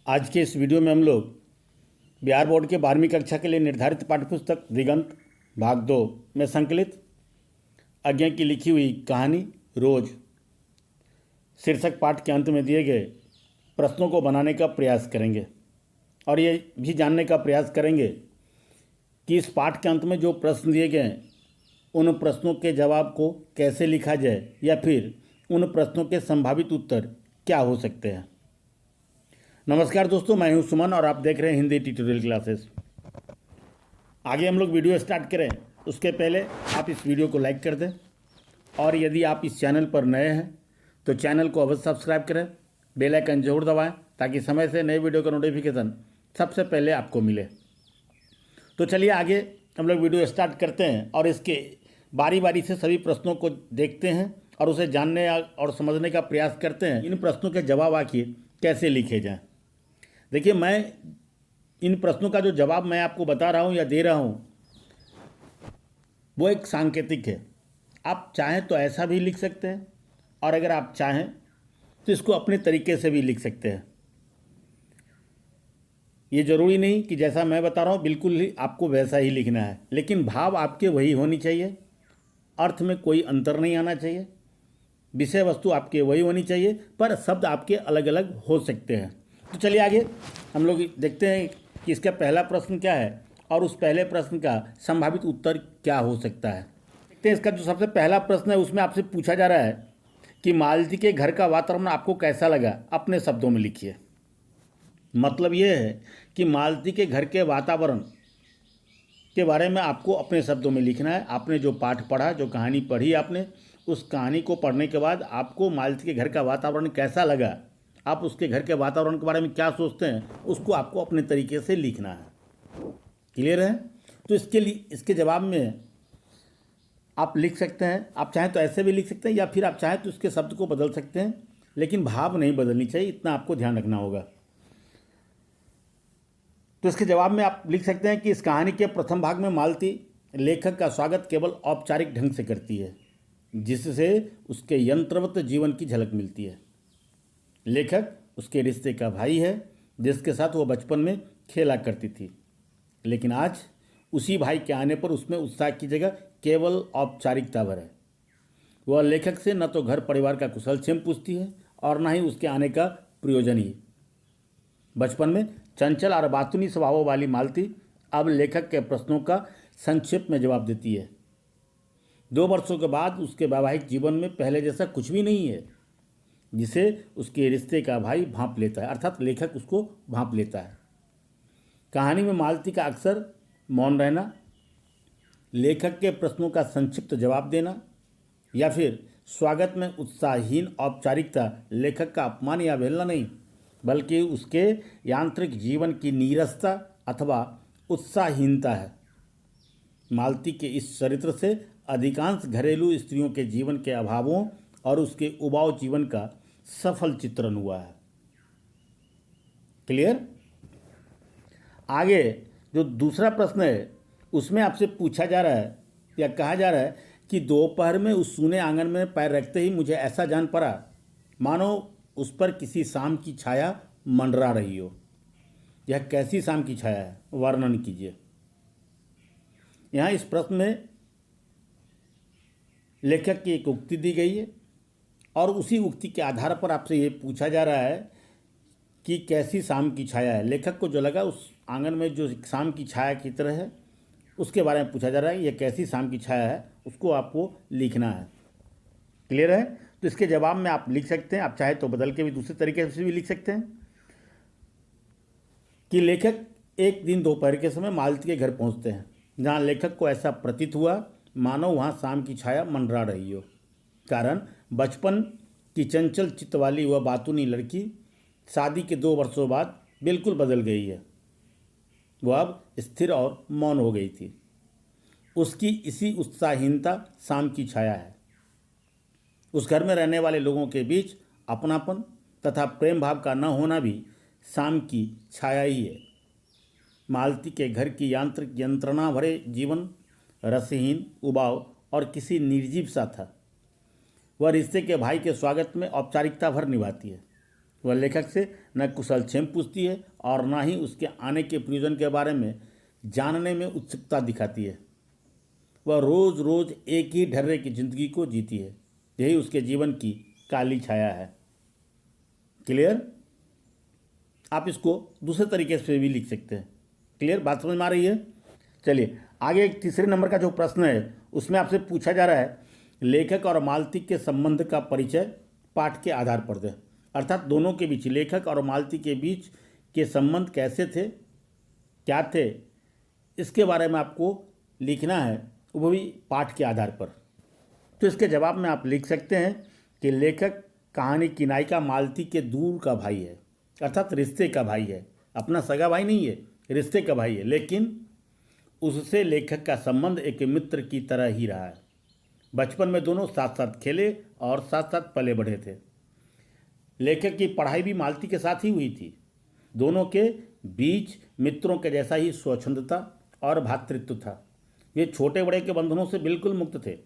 आज के इस वीडियो में हम लोग बिहार बोर्ड के 12वीं कक्षा के लिए निर्धारित पाठ्यपुस्तक दिगंत भाग 2 में संकलित अज्ञा की लिखी हुई कहानी रोज शीर्षक पाठ के अंत में दिए गए प्रश्नों को बनाने का प्रयास करेंगे और ये भी जानने का प्रयास करेंगे कि इस पाठ के अंत में जो प्रश्न दिए गए हैं उन प्रश्नों के जवाब को कैसे लिखा जाए या फिर उन प्रश्नों के संभावित उत्तर क्या हो सकते हैं। नमस्कार दोस्तों, मैं हूं सुमन और आप देख रहे हैं हिंदी ट्यूटोरियल क्लासेस। आगे हम लोग वीडियो स्टार्ट करें उसके पहले आप इस वीडियो को लाइक कर दें और यदि आप इस चैनल पर नए हैं तो चैनल को अवश्य सब्सक्राइब करें, बेल आइकन जरूर दबाएं ताकि समय से नए वीडियो का नोटिफिकेशन सबसे पहले आपको मिले। तो चलिए आगे हम लोग वीडियो स्टार्ट करते हैं और इसके बारी बारी से सभी प्रश्नों को देखते हैं और उसे जानने और समझने का प्रयास करते हैं। इन प्रश्नों के जवाब आखिर कैसे लिखे जाएं। देखिए, मैं इन प्रश्नों का जो जवाब मैं आपको बता रहा हूँ या दे रहा हूँ वो एक सांकेतिक है। आप चाहें तो ऐसा भी लिख सकते हैं और अगर आप चाहें तो इसको अपने तरीके से भी लिख सकते हैं। ये ज़रूरी नहीं कि जैसा मैं बता रहा हूँ बिल्कुल ही आपको वैसा ही लिखना है, लेकिन भाव आपके वही होनी चाहिए, अर्थ में कोई अंतर नहीं आना चाहिए, विषय वस्तु आपके वही होनी चाहिए, पर शब्द आपके अलग अलग हो सकते हैं। तो चलिए आगे हम लोग देखते हैं कि इसका पहला प्रश्न क्या है और उस पहले प्रश्न का संभावित उत्तर क्या हो सकता है। देखते हैं इसका जो सबसे पहला प्रश्न है उसमें आपसे पूछा जा रहा है कि मालती के घर का वातावरण आपको कैसा लगा, अपने शब्दों में लिखिए। मतलब ये है कि मालती के घर के वातावरण के बारे में आपको अपने शब्दों में लिखना है। आपने जो पाठ पढ़ा, जो कहानी पढ़ी आपने, उस कहानी को पढ़ने के बाद आपको मालती के घर का वातावरण कैसा लगा, आप उसके घर के वातावरण के बारे में क्या सोचते हैं, उसको आपको अपने तरीके से लिखना है। क्लियर है? तो इसके लिए इसके जवाब में आप लिख सकते हैं, आप चाहें तो ऐसे भी लिख सकते हैं या फिर आप चाहें तो इसके शब्द को बदल सकते हैं, लेकिन भाव नहीं बदलनी चाहिए, इतना आपको ध्यान रखना होगा। तो इसके जवाब में आप लिख सकते हैं कि इस कहानी के प्रथम भाग में मालती लेखक का स्वागत केवल औपचारिक ढंग से करती है, जिससे उसके यंत्रवत जीवन की झलक मिलती है। लेखक उसके रिश्ते का भाई है जिसके साथ वो बचपन में खेला करती थी, लेकिन आज उसी भाई के आने पर उसमें उत्साह की जगह केवल औपचारिकता भर है। वह लेखक से न तो घर परिवार का कुशल क्षेम पूछती है और न ही उसके आने का प्रयोजन ही। बचपन में चंचल और बातूनी स्वभाव वाली मालती अब लेखक के प्रश्नों का संक्षेप में जवाब देती है। 2 वर्षों के बाद उसके वैवाहिक जीवन में पहले जैसा कुछ भी नहीं है, जिसे उसके रिश्ते का भाई भांप लेता है, अर्थात लेखक उसको भांप लेता है। कहानी में मालती का अक्सर मौन रहना, लेखक के प्रश्नों का संक्षिप्त जवाब देना या फिर स्वागत में उत्साहहीन औपचारिकता लेखक का अपमान या अवहेलना नहीं, बल्कि उसके यांत्रिक जीवन की नीरसता अथवा उत्साहहीनता है। मालती के इस चरित्र से अधिकांश घरेलू स्त्रियों के जीवन के अभावों और उसके उबाऊ जीवन का सफल चित्रण हुआ है। क्लियर? आगे जो दूसरा प्रश्न है उसमें आपसे पूछा जा रहा है या कहा जा रहा है कि दोपहर में उस सूने आंगन में पैर रखते ही मुझे ऐसा जान पड़ा मानो उस पर किसी शाम की छाया मंडरा रही हो। यह कैसी शाम की छाया है, वर्णन कीजिए। यहाँ इस प्रश्न में लेखक की एक उक्ति दी गई है और उसी उक्ति के आधार पर आपसे ये पूछा जा रहा है कि कैसी शाम की छाया है। लेखक को जो लगा उस आंगन में जो शाम की छाया की तरह है उसके बारे में पूछा जा रहा है। ये कैसी शाम की छाया है उसको आपको लिखना है। क्लियर है? तो इसके जवाब में आप लिख सकते हैं, आप चाहे तो बदल के भी दूसरे तरीके से भी लिख सकते हैं कि लेखक एक दिन दोपहर के समय मालती के घर पहुंचते हैं, जहां लेखक को ऐसा प्रतीत हुआ मानो वहां शाम की छाया मंडरा रही हो। कारण बचपन की चंचल चित्त वाली वह बातूनी लड़की शादी के 2 वर्षों बाद बिल्कुल बदल गई है। वह अब स्थिर और मौन हो गई थी। उसकी इसी उत्साहहीनता शाम की छाया है। उस घर में रहने वाले लोगों के बीच अपनापन तथा प्रेम भाव का न होना भी शाम की छाया ही है। मालती के घर की यांत्रिक यंत्रणा भरे जीवन रसहीन, उबाऊ और किसी निर्जीव सा था। वह रिश्ते के भाई के स्वागत में औपचारिकता भर निभाती है। वह लेखक से न कुशलक्षेम पूछती है और न ही उसके आने के प्रयोजन के बारे में जानने में उत्सुकता दिखाती है। वह रोज़ रोज़ एक ही ढर्रे की जिंदगी को जीती है। यही उसके जीवन की काली छाया है। क्लियर? आप इसको दूसरे तरीके से भी लिख सकते हैं। क्लियर? बात समझ में आ रही है? चलिए आगे एक तीसरे नंबर का जो प्रश्न है उसमें आपसे पूछा जा रहा है, लेखक और मालती के संबंध का परिचय पाठ के आधार पर दें। अर्थात दोनों के बीच, लेखक और मालती के बीच के संबंध कैसे थे, क्या थे, इसके बारे में आपको लिखना है, वो भी पाठ के आधार पर। तो इसके जवाब में आप लिख सकते हैं कि लेखक कहानी की नायिका मालती के दूर का भाई है, अर्थात रिश्ते का भाई है। अपना सगा भाई नहीं है, रिश्ते का भाई है, लेकिन उससे लेखक का संबंध एक मित्र की तरह ही रहा है। बचपन में दोनों साथ साथ खेले और साथ साथ पले बढ़े थे। लेखक की पढ़ाई भी मालती के साथ ही हुई थी। दोनों के बीच मित्रों के जैसा ही स्वच्छंदता और भ्रातृत्व था। वे छोटे बड़े के बंधनों से बिल्कुल मुक्त थे।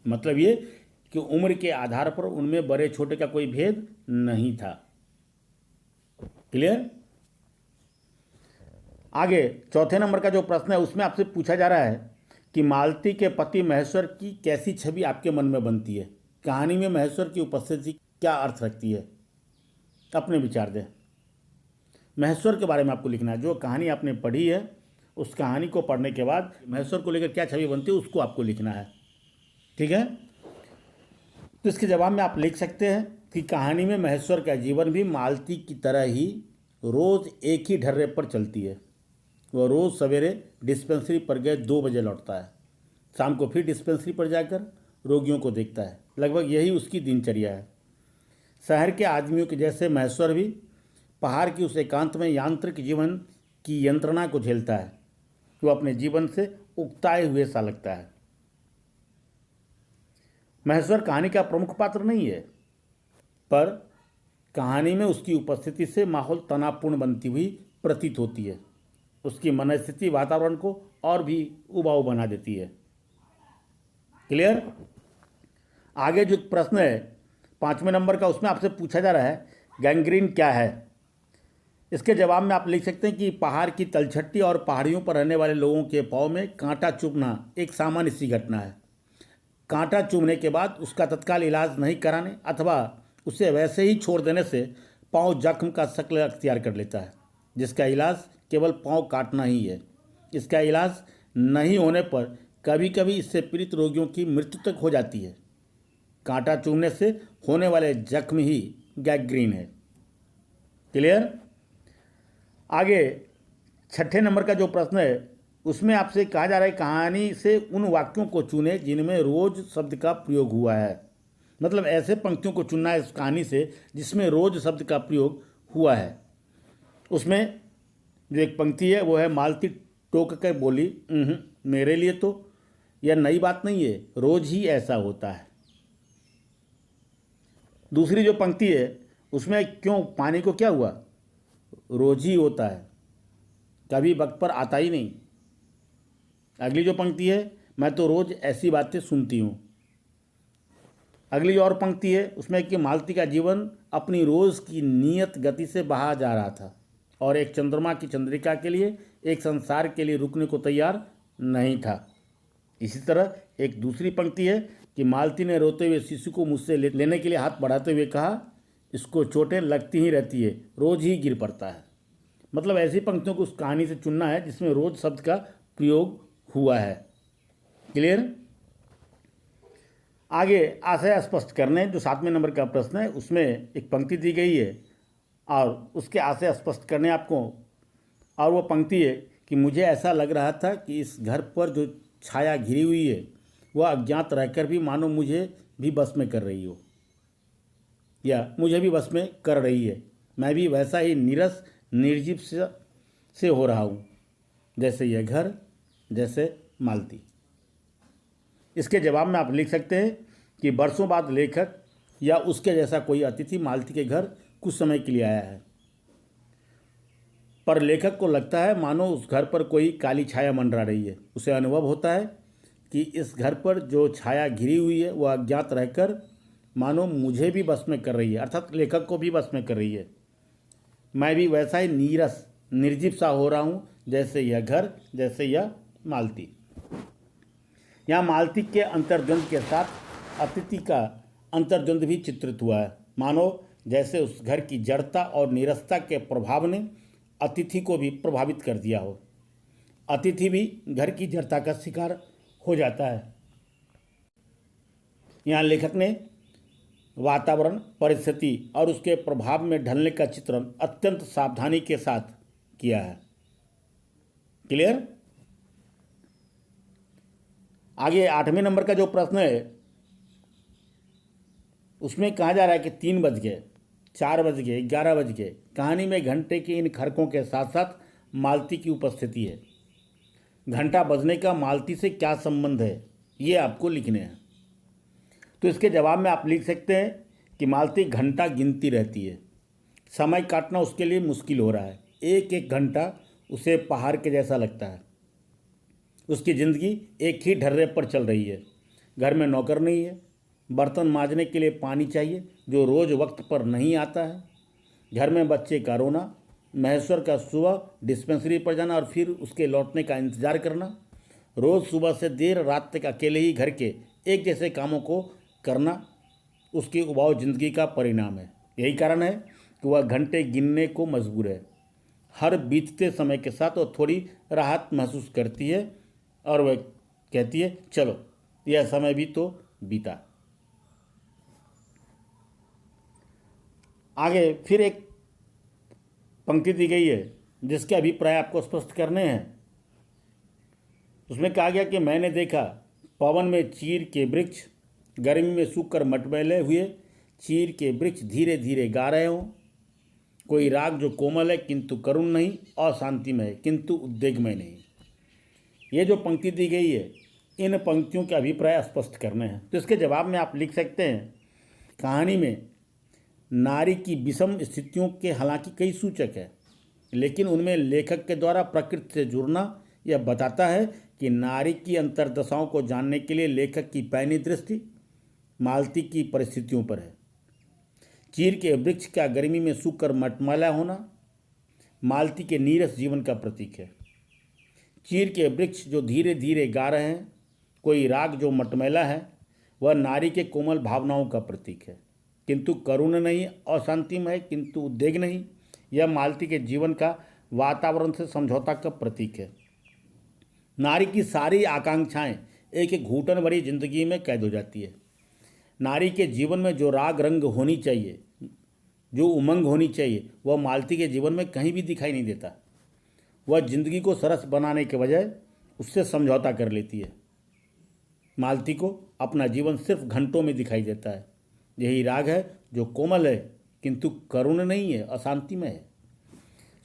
मतलब ये कि उम्र के आधार पर उनमें बड़े छोटे का कोई भेद नहीं था। क्लियर? आगे चौथे नंबर का जो प्रश्न है उसमें आपसे पूछा जा रहा है कि मालती के पति महेश्वर की कैसी छवि आपके मन में बनती है। कहानी में महेश्वर की उपस्थिति क्या अर्थ रखती है, अपने विचार दें। महेश्वर के बारे में आपको लिखना है। जो कहानी आपने पढ़ी है उस कहानी को पढ़ने के बाद महेश्वर को लेकर क्या छवि बनती है उसको आपको लिखना है। ठीक है? तो इसके जवाब में आप लिख सकते हैं कि कहानी में महेश्वर का जीवन भी मालती की तरह ही रोज़ एक ही ढर्रे पर चलती है। वह रोज़ सवेरे डिस्पेंसरी पर गए 2 बजे लौटता है, शाम को फिर डिस्पेंसरी पर जाकर रोगियों को देखता है। लगभग यही उसकी दिनचर्या है। शहर के आदमियों के जैसे महेश्वर भी पहाड़ की उस एकांत में यांत्रिक जीवन की यंत्रणा को झेलता है। वो अपने जीवन से उकताए हुए सा लगता है। महेश्वर कहानी का प्रमुख पात्र नहीं है, पर कहानी में उसकी उपस्थिति से माहौल तनावपूर्ण बनती हुई प्रतीत होती है। उसकी मनस्थिति वातावरण को और भी उबाऊ बना देती है। क्लियर? आगे जो प्रश्न है 5वें नंबर का, उसमें आपसे पूछा जा रहा है गैंग्रीन क्या है। इसके जवाब में आप लिख सकते हैं कि पहाड़ की तलछट्टी और पहाड़ियों पर रहने वाले लोगों के पाँव में कांटा चुभना एक सामान्य सी घटना है। कांटा चुभने के बाद उसका तत्काल इलाज नहीं कराने अथवा उसे वैसे ही छोड़ देने से पाँव जख्म का शक्ल अख्तियार कर लेता है, जिसका इलाज केवल पाँव काटना ही है। इसका इलाज नहीं होने पर कभी कभी इससे पीड़ित रोगियों की मृत्यु तक हो जाती है। कांटा चुभने से होने वाले जख्म ही गैंग्रीन है। क्लियर? आगे 6ठे नंबर का जो प्रश्न है उसमें आपसे कहा जा रहा है कहानी से उन वाक्यों को चुने जिनमें रोज शब्द का प्रयोग हुआ है। मतलब ऐसे पंक्तियों को चुनना है इस कहानी से जिसमें रोज शब्द का प्रयोग हुआ है। उसमें जो एक पंक्ति है वो है, मालती टोक कर बोली, मेरे लिए तो यह नई बात नहीं है, रोज ही ऐसा होता है। दूसरी जो पंक्ति है उसमें, क्यों पानी को क्या हुआ, रोज ही होता है, कभी वक्त पर आता ही नहीं। अगली जो पंक्ति है, मैं तो रोज ऐसी बातें सुनती हूँ। अगली और पंक्ति है उसमें कि मालती का जीवन अपनी रोज़ की नियत गति से बहा जा रहा था और एक चंद्रमा की चंद्रिका के लिए, एक संसार के लिए रुकने को तैयार नहीं था। इसी तरह एक दूसरी पंक्ति है कि मालती ने रोते हुए शिशु को मुझसे लेने के लिए हाथ बढ़ाते हुए कहा, इसको चोटें लगती ही रहती है, रोज़ ही गिर पड़ता है। मतलब ऐसी पंक्तियों को उस कहानी से चुनना है जिसमें रोज शब्द का प्रयोग हुआ है। क्लियर? आगे आशय स्पष्ट करने, जो 7वें नंबर का प्रश्न है उसमें एक पंक्ति दी गई है और उसके आशय स्पष्ट करने आपको, और वो पंक्ति है कि मुझे ऐसा लग रहा था कि इस घर पर जो छाया घिरी हुई है वह अज्ञात रहकर भी मानो मुझे भी बस में कर रही हो, या मुझे भी बस में कर रही है। मैं भी वैसा ही नीरस निर्जीव से हो रहा हूँ जैसे यह घर, जैसे मालती। इसके जवाब में आप लिख सकते हैं कि वर्षों बाद लेखक या उसके जैसा कोई अतिथि मालती के घर कुछ समय के लिए आया है, पर लेखक को लगता है मानो उस घर पर कोई काली छाया मंडरा रही है। उसे अनुभव होता है कि इस घर पर जो छाया घिरी हुई है वह अज्ञात रहकर मानो मुझे भी बस में कर रही है, अर्थात लेखक को भी बस में कर रही है। मैं भी वैसा ही नीरस निर्जीव सा हो रहा हूँ जैसे यह घर, जैसे यह मालती। यहाँ मालती के अंतर्द्वंद के साथ अतिथि का अंतर्द्वंद भी चित्रित हुआ है, मानो जैसे उस घर की जड़ता और नीरसता के प्रभाव ने अतिथि को भी प्रभावित कर दिया हो। अतिथि भी घर की जड़ता का शिकार हो जाता है। यहाँ लेखक ने वातावरण, परिस्थिति और उसके प्रभाव में ढलने का चित्रण अत्यंत सावधानी के साथ किया है। क्लियर? आगे 8वें नंबर का जो प्रश्न है उसमें कहा जा रहा है कि 3 बज गए, 4 बज गए, 11 बज गए। कहानी में घंटे के इन खड़कों के साथ साथ मालती की उपस्थिति है। घंटा बजने का मालती से क्या संबंध है, ये आपको लिखने हैं। तो इसके जवाब में आप लिख सकते हैं कि मालती घंटा गिनती रहती है। समय काटना उसके लिए मुश्किल हो रहा है। एक एक घंटा उसे पहाड़ के जैसा लगता है। उसकी ज़िंदगी एक ही ढर्रे पर चल रही है। घर में नौकर नहीं है, बर्तन मांजने के लिए पानी चाहिए जो रोज़ वक्त पर नहीं आता है, घर में बच्चे का रोना, महेश्वर का सुबह डिस्पेंसरी पर जाना और फिर उसके लौटने का इंतज़ार करना, रोज़ सुबह से देर रात तक अकेले ही घर के एक जैसे कामों को करना उसकी उबाऊ ज़िंदगी का परिणाम है। यही कारण है कि वह घंटे गिनने को मजबूर है। हर बीतते समय के साथ वो थोड़ी राहत महसूस करती है और वह कहती है, चलो यह समय भी तो बीता। आगे फिर एक पंक्ति दी गई है जिसके अभिप्राय आपको स्पष्ट करने हैं। उसमें कहा गया कि मैंने देखा पवन में चीर के वृक्ष, गर्मी में सूखकर मटमैले हुए चीर के वृक्ष धीरे धीरे गा रहे हों। कोई राग जो कोमल है किंतु करुण नहीं, अशांतिमय है किंतु उद्वेगमय नहीं। ये जो पंक्ति दी गई है, इन पंक्तियों के अभिप्राय स्पष्ट करने हैं। तो इसके जवाब में आप लिख सकते हैं, कहानी में नारी की विषम स्थितियों के हालांकि कई सूचक है, लेकिन उनमें लेखक के द्वारा प्रकृति से जुड़ना यह बताता है कि नारी की अंतर्दशाओं को जानने के लिए लेखक की पैनी दृष्टि मालती की परिस्थितियों पर है। चीर के वृक्ष का गर्मी में सूखकर मटमैला होना मालती के नीरस जीवन का प्रतीक है। चीर के वृक्ष जो धीरे धीरे गा रहे हैं, कोई राग जो मटमैला है, वह नारी के कोमल भावनाओं का प्रतीक है, किंतु करुण नहीं, अशांतिमय है किंतु उद्वेग नहीं। यह मालती के जीवन का वातावरण से समझौता का प्रतीक है। नारी की सारी आकांक्षाएं एक एक घूटन भरी जिंदगी में कैद हो जाती है। नारी के जीवन में जो राग रंग होनी चाहिए, जो उमंग होनी चाहिए, वह मालती के जीवन में कहीं भी दिखाई नहीं देता। वह जिंदगी को सरस बनाने के बजाय उससे समझौता कर लेती है। मालती को अपना जीवन सिर्फ घंटों में दिखाई देता है। यही राग है जो कोमल है किंतु करुण नहीं है, अशांतिमय है।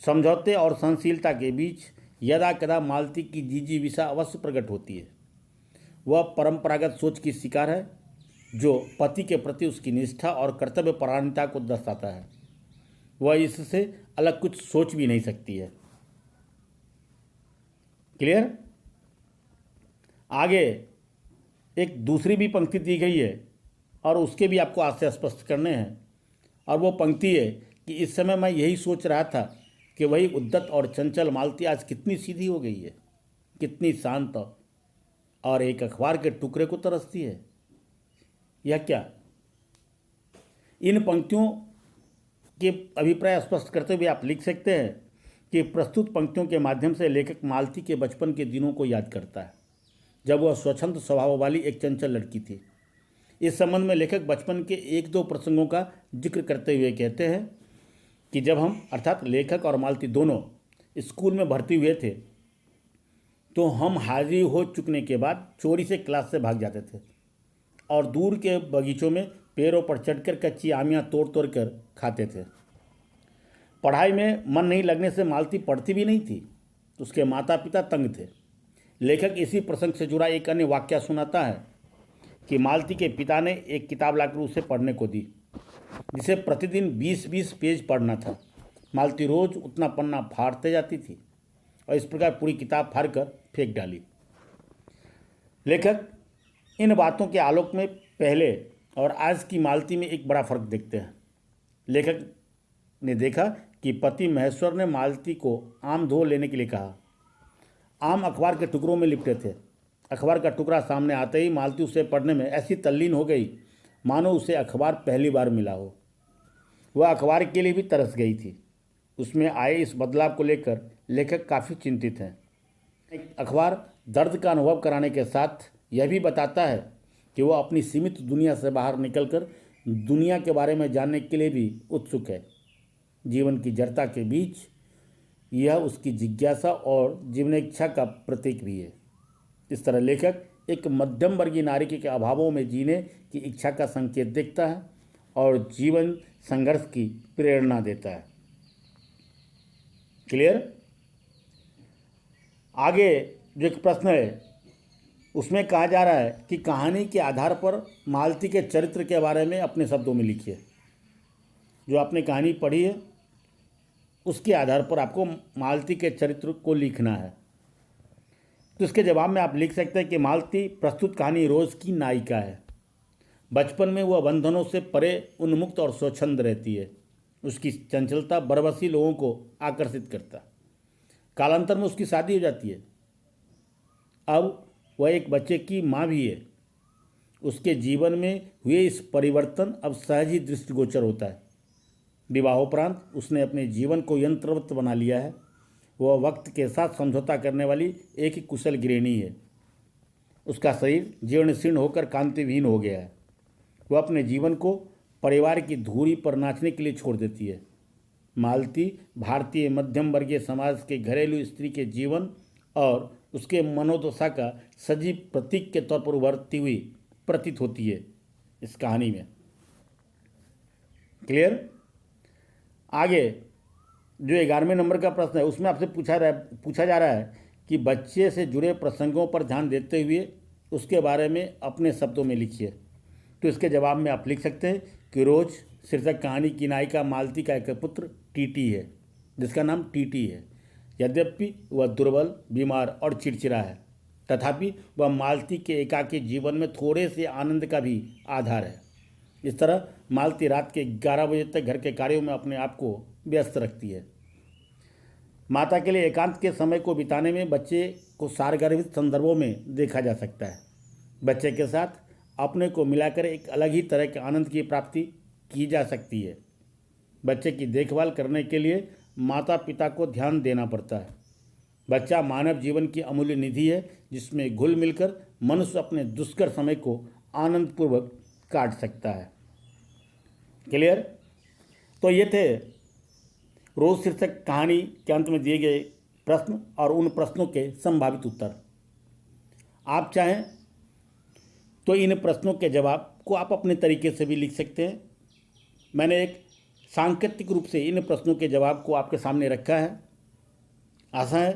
समझौते और सहनशीलता के बीच यदा कदा मालती की जिजीविषा अवश्य प्रकट होती है। वह परंपरागत सोच की शिकार है जो पति के प्रति उसकी निष्ठा और कर्तव्य परायणता को दर्शाता है। वह इससे अलग कुछ सोच भी नहीं सकती है। क्लियर? आगे एक दूसरी भी पंक्ति दी गई है और उसके भी आपको आज से स्पष्ट करने हैं, और वो पंक्ति है कि इस समय मैं यही सोच रहा था कि वही उद्दत और चंचल मालती आज कितनी सीधी हो गई है, कितनी शांत और एक अखबार के टुकड़े को तरसती है। यह क्या? इन पंक्तियों के अभिप्राय स्पष्ट करते हुए आप लिख सकते हैं कि प्रस्तुत पंक्तियों के माध्यम से लेखक मालती के बचपन के दिनों को याद करता है, जब वह स्वच्छंद स्वभाव वाली एक चंचल लड़की थी। इस संबंध में लेखक बचपन के 1-2 प्रसंगों का जिक्र करते हुए कहते हैं कि जब हम अर्थात लेखक और मालती दोनों स्कूल में भर्ती हुए थे तो हम हाजिरी हो चुकने के बाद चोरी से क्लास से भाग जाते थे और दूर के बगीचों में पेड़ों पर चढ़कर कच्ची आमियाँ तोड़ तोड़ कर खाते थे। पढ़ाई में मन नहीं लगने से मालती पढ़ती भी नहीं थी। उसके माता पिता तंग थे। लेखक इसी प्रसंग से जुड़ा एक अन्य वाक्य सुनाता है कि मालती के पिता ने एक किताब लाकर उसे पढ़ने को दी, जिसे प्रतिदिन 20-20 पेज पढ़ना था। मालती रोज़ उतना पन्ना फाड़ते जाती थी और इस प्रकार पूरी किताब फाड़ कर फेंक डाली। लेखक इन बातों के आलोक में पहले और आज की मालती में एक बड़ा फर्क देखते हैं। लेखक ने देखा कि पति महेश्वर ने मालती को आम धो लेने के लिए कहा। आम अखबार के टुकड़ों में लिपटे थे। अखबार का टुकड़ा सामने आते ही मालती उसे पढ़ने में ऐसी तल्लीन हो गई मानो उसे अखबार पहली बार मिला हो। वह अखबार के लिए भी तरस गई थी। उसमें आए इस बदलाव को लेकर लेखक काफ़ी चिंतित हैं। अखबार दर्द का अनुभव कराने के साथ यह भी बताता है कि वह अपनी सीमित दुनिया से बाहर निकलकर दुनिया के बारे में जानने के लिए भी उत्सुक है। जीवन की जड़ता के बीच यह उसकी जिज्ञासा और जीवन इच्छा का प्रतीक भी है। इस तरह लेखक एक मध्यम वर्गीय नारी के अभावों में जीने की इच्छा का संकेत देखता है और जीवन संघर्ष की प्रेरणा देता है। क्लियर? आगे जो एक प्रश्न है उसमें कहा जा रहा है कि कहानी के आधार पर मालती के चरित्र के बारे में अपने शब्दों में लिखिए। जो आपने कहानी पढ़ी है उसके आधार पर आपको मालती के चरित्र को लिखना है। तो इसके जवाब में आप लिख सकते हैं कि मालती प्रस्तुत कहानी रोज़ की नायिका है। बचपन में वह बंधनों से परे उन्मुक्त और स्वच्छंद रहती है। उसकी चंचलता बरबसी लोगों को आकर्षित करता। कालांतर में उसकी शादी हो जाती है। अब वह एक बच्चे की माँ भी है। उसके जीवन में हुए इस परिवर्तन अब सहज ही दृष्टिगोचर होता है। विवाहोपरांत उसने अपने जीवन को यंत्रवत बना लिया है। वह वक्त के साथ समझौता करने वाली एक कुशल गृहिणी है। उसका शरीर जीर्ण शीर्ण होकर कांतिविहीन हो गया है। वह अपने जीवन को परिवार की धूरी पर नाचने के लिए छोड़ देती है। मालती भारतीय मध्यम वर्गीय समाज के घरेलू स्त्री के जीवन और उसके मनोदशा का सजीव प्रतीक के तौर पर उभरती हुई प्रतीत होती है इस कहानी में। क्लियर? आगे जो 11वें नंबर का प्रश्न है उसमें आपसे पूछा जा रहा है कि बच्चे से जुड़े प्रसंगों पर ध्यान देते हुए उसके बारे में अपने शब्दों में लिखिए। तो इसके जवाब में आप लिख सकते हैं कि रोज शीर्षक कहानी की नायिका मालती का एक पुत्र टीटी है जिसका नाम टीटी है। यद्यपि वह दुर्बल, बीमार और चिड़चिड़ा है, तथापि वह मालती के एकाकी जीवन में थोड़े से आनंद का भी आधार है। इस तरह मालती रात के 11 बजे तक घर के कार्यों में अपने आप को व्यस्त रखती है। माता के लिए एकांत के समय को बिताने में बच्चे को सारगर्भित संदर्भों में देखा जा सकता है। बच्चे के साथ अपने को मिलाकर एक अलग ही तरह के आनंद की प्राप्ति की जा सकती है। बच्चे की देखभाल करने के लिए माता पिता को ध्यान देना पड़ता है। बच्चा मानव जीवन की अमूल्य निधि है जिसमें घुल मिलकर मनुष्य अपने दुष्कर समय को आनंदपूर्वक काट सकता है। क्लियर? तो ये थे रोज शीर्षक कहानी के अंत में दिए गए प्रश्न और उन प्रश्नों के संभावित उत्तर। आप चाहें तो इन प्रश्नों के जवाब को आप अपने तरीके से भी लिख सकते हैं। मैंने एक सांकेतिक रूप से इन प्रश्नों के जवाब को आपके सामने रखा है। आशा है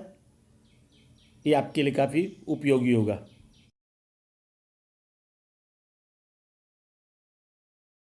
ये आपके लिए काफ़ी उपयोगी होगा।